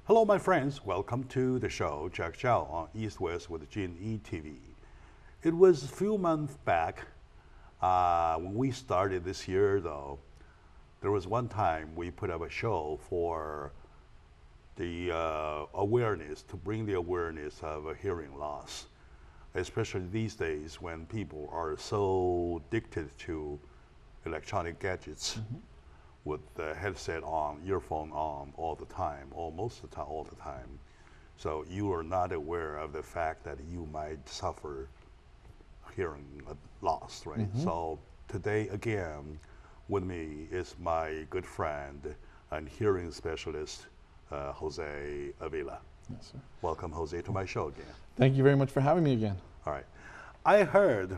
Hello, my friends. Welcome to the show, Jack Chow on East West with G&E TV. It was a few months back when we started this year, though. There was one time we put up a show for the awareness, to bring the awareness of a hearing loss, especially these days when people are so addicted to electronic gadgets. With the headset on, earphone on all the time, or most of the time, all the time. So you are not aware of the fact that you might suffer hearing loss, right? So today, again, with me is my good friend and hearing specialist, Jose Avila. Yes, sir. Welcome, Jose, to my show again. Thank you very much for having me again. All right. I heard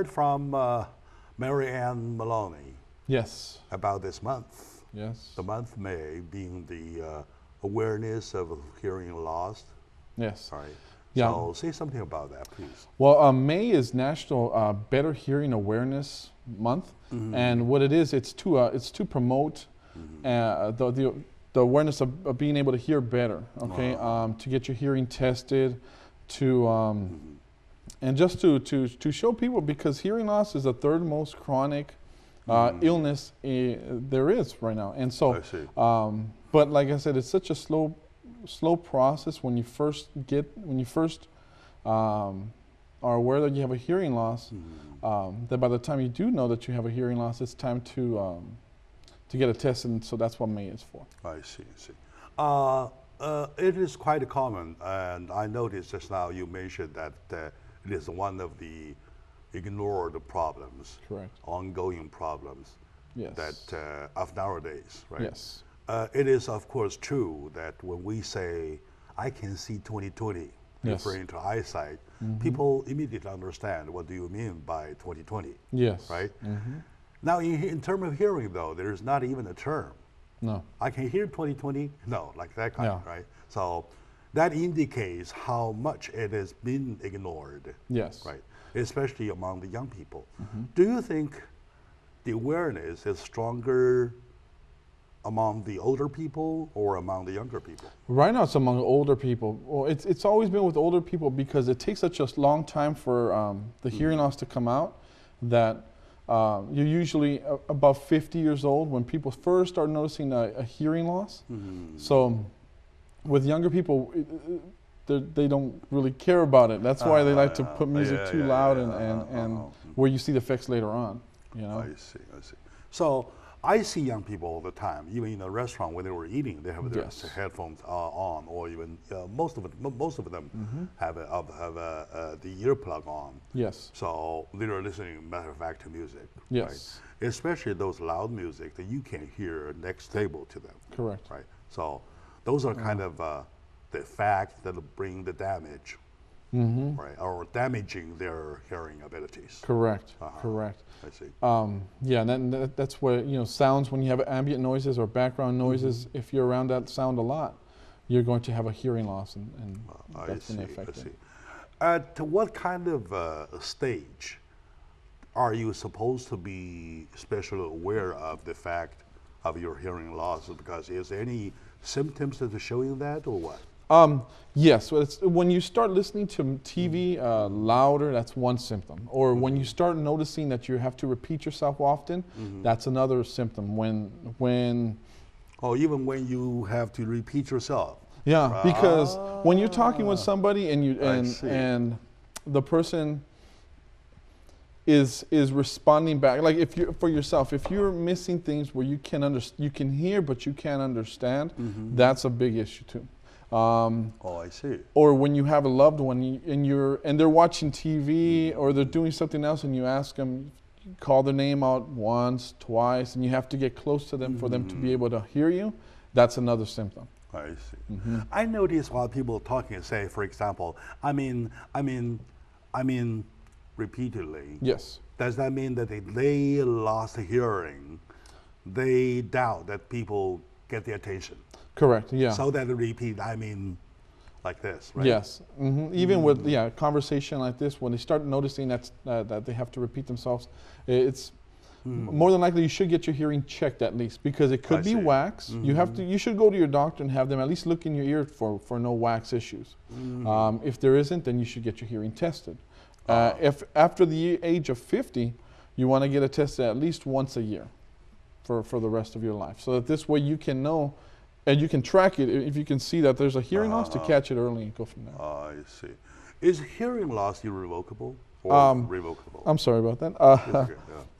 from Mary Ann Maloney. Yes. About this month. Yes. The month May being the awareness of hearing loss. Yes. All right. Yeah. So say something about that, please. Well, May is National Better Hearing Awareness Month, and what it is, it's to promote the awareness of being able to hear better. Okay. To get your hearing tested, and just to show people, because hearing loss is the third most chronic illness there is right now, and so. I see. But like I said, it's such a slow process when you first are aware that you have a hearing loss. That by the time you do know that you have a hearing loss, it's time to get a test, and so that's what May is for. I see. I see. It is quite common, and I noticed just now you mentioned that it is one of the ignored problems, Correct. Ongoing problems, Yes. that of nowadays, right? Yes. It is of course true that when we say I can see 20/20, Yes. referring to eyesight, people immediately understand what do you mean by 20/20, Yes. right? Now in terms of hearing though, there's not even a term. No. I can hear 20/20, no, like that kind, Yeah. right? So that indicates how much it has been ignored. Yes. Right, especially among the young people. Do you think the awareness is stronger among the older people or among the younger people? Right now, it's among older people. Well, it's always been with older people because it takes such a long time for the hearing loss to come out that you're usually about 50 years old when people first start noticing a hearing loss. So with younger people, they don't really care about it. That's why they like to put music too loud and where you see the effects later on. You know. I see. So I see young people all the time, even in a restaurant when they were eating, they have their Yes. headphones on, or even most of them have the earplug on. Yes. So they are listening, matter of fact, to music. Yes. Right? Especially those loud music that you can hear next table to them. Correct. Right. So those are kind of the fact that will bring the damage, right, or damaging their hearing abilities. Correct. Correct. I see. Yeah, and that's where sounds, when you have ambient noises or background noises, if you're around that sound a lot, you're going to have a hearing loss, and that's going to affect it. At what kind of stage are you supposed to be especially aware of the fact of your hearing loss? Because is there any symptoms that are showing that, or what? Yes, when you start listening to TV louder, that's one symptom. Or when you start noticing that you have to repeat yourself often, that's another symptom. Even when you have to repeat yourself. Yeah, because when you're talking with somebody and the person is responding back, like if you're missing things where you can hear but you can't understand, that's a big issue too. I see. Or when you have a loved one and they're watching TV or they're doing something else, and you ask them, call their name out once, twice, and you have to get close to them for them to be able to hear you, that's another symptom. I see. I notice while people are talking, say, for example, I mean, repeatedly. Yes. Does that mean that if they lost hearing, they doubt that people get the attention? Correct. Yeah. So that they repeat, I mean, like this, right? Yes. Even with conversation like this, when they start noticing that they have to repeat themselves, it's more than likely you should get your hearing checked at least, because it could I be see. wax. You should go to your doctor and have them at least look in your ear for no wax issues. If there isn't, then you should get your hearing tested. If after the age of 50, you want to get it tested at least once a year for the rest of your life, so that this way you can know and you can track it. If you can see that there's a hearing loss, to catch it early and go from there. I see. Is hearing loss irrevocable or revocable? I'm sorry about that. It's okay,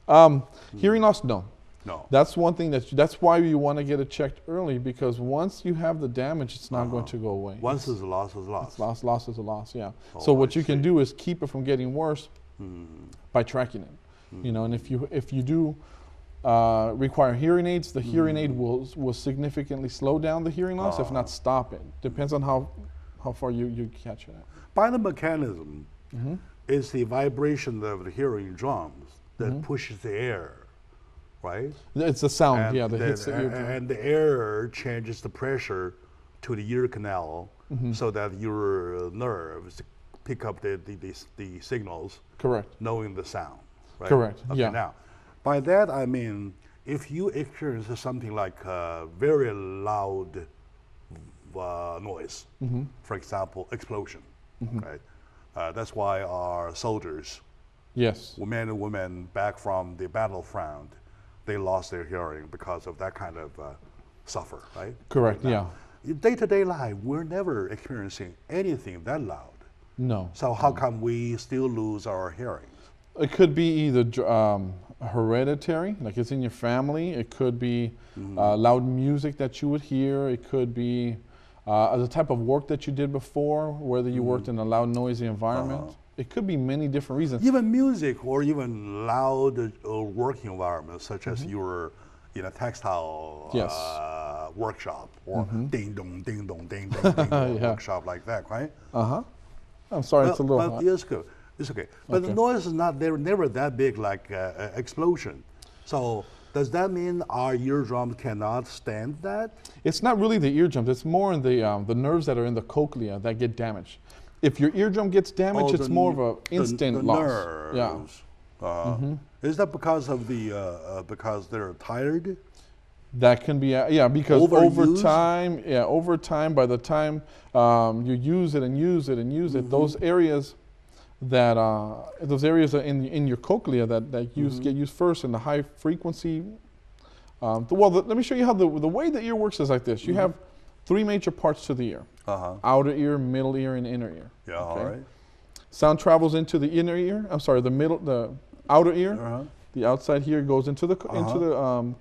yeah. Hearing loss, no. No. That's one thing that's why you want to get it checked early, because once you have the damage, it's not going to go away. Once it's a loss, it's lost. Loss is a loss, yeah. Oh, so what I you can see. do is keep it from getting worse by tracking it. You know, and if you do require hearing aids, the hearing aid will significantly slow down the hearing loss, if not stop it. Depends on how far you catch it at. Biomechanism is the vibration of the hearing drums that pushes the air, right? It's the sound, And that hits the eardrum. and the air changes the pressure to the ear canal so that your nerves pick up the signals, Correct. knowing the sound, right? Correct, Okay, yeah. now, by that I mean, if you experience something like very loud noise, for example, explosion, right? That's why our soldiers, Yes. men and women back from the battlefront, they lost their hearing because of that kind of suffer, right? Correct. Now, Yeah. in day-to-day life, we're never experiencing anything that loud. No. So how come we still lose our hearing? It could be either hereditary, like it's in your family. It could be loud music that you would hear. It could be the type of work that you did before, whether you worked in a loud, noisy environment. It could be many different reasons. Even music or even loud working environments, such as your in a textile Yes. workshop or ding dong, ding dong, ding dong, ding dong Yeah. workshop like that, right? I'm sorry, it's a little But hot. it's good. It's okay. But the Okay. noise is not there, never that big like explosion. So does that mean our eardrum cannot stand that? It's not really the eardrums. It's more in the nerves that are in the cochlea that get damaged. If your eardrum gets damaged, it's more of an instant the loss. nerves. Yeah. Is that because of the because they're tired? That can be, because Overuse? over time, by the time you use it and use it and use it, those areas in your cochlea that get used first in the high frequency. Let me show you how the way the ear works is like this. You have three major parts to the ear: outer ear, middle ear, and inner ear. Yeah, all right. Sound travels into the inner ear. I'm sorry, the outer ear. The outside here goes into the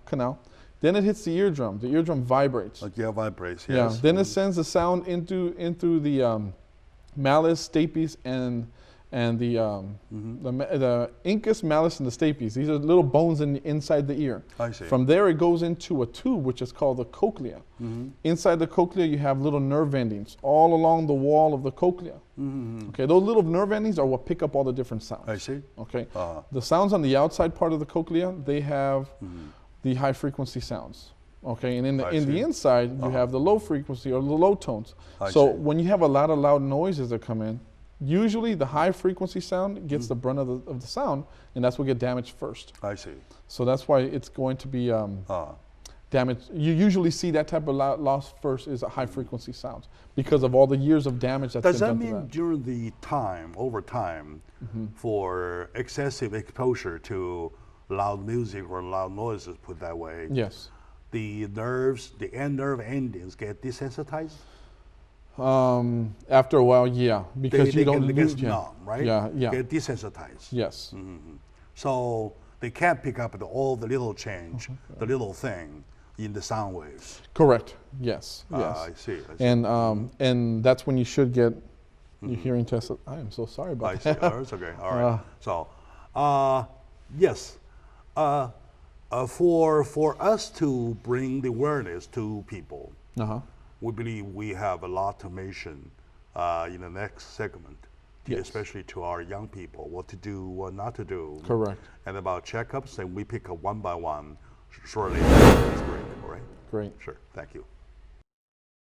canal. Then it hits the eardrum. The eardrum vibrates. Like, yeah, vibrates. Yeah. Yes. Then it sends the sound into the malleus, stapes, and the incus, malleus, and the stapes. These are little bones inside the ear. I see. From there, it goes into a tube, which is called the cochlea. Inside the cochlea, you have little nerve endings all along the wall of the cochlea. Okay, those little nerve endings are what pick up all the different sounds. I see. Okay, the sounds on the outside part of the cochlea, they have the high frequency sounds. Okay, and in the see. inside, you have the low frequency or the low tones. I So see. when you have a lot of loud noises that come in, usually the high frequency sound gets the brunt of the sound, and that's what gets damaged first. I see. So that's why it's going to be damaged. You usually see that type of loss first is a high frequency sounds because of all the years of damage that's Does been that done to mean that. during the time, over time, for excessive exposure to loud music or loud noises, put that way, Yes. the nerves, the nerve endings get desensitized? After a while, yeah, because you don't they lose. get numb, right? Yeah, yeah. Get desensitized. Yes. So they can't pick up all the little change, the little thing in the sound waves. Correct. Yes. Yes. I see. And that's when you should get your hearing tested. I am so sorry about I see. that. Oh, it's okay. All right. So, yes, for us to bring the awareness to people, Uh-huh. we believe we have a lot to mention in the next segment Yes. Especially to our young people, what to do, what not to do. Correct. And about checkups, and we pick up one by one shortly after this break, all right? Great. Sure, thank you.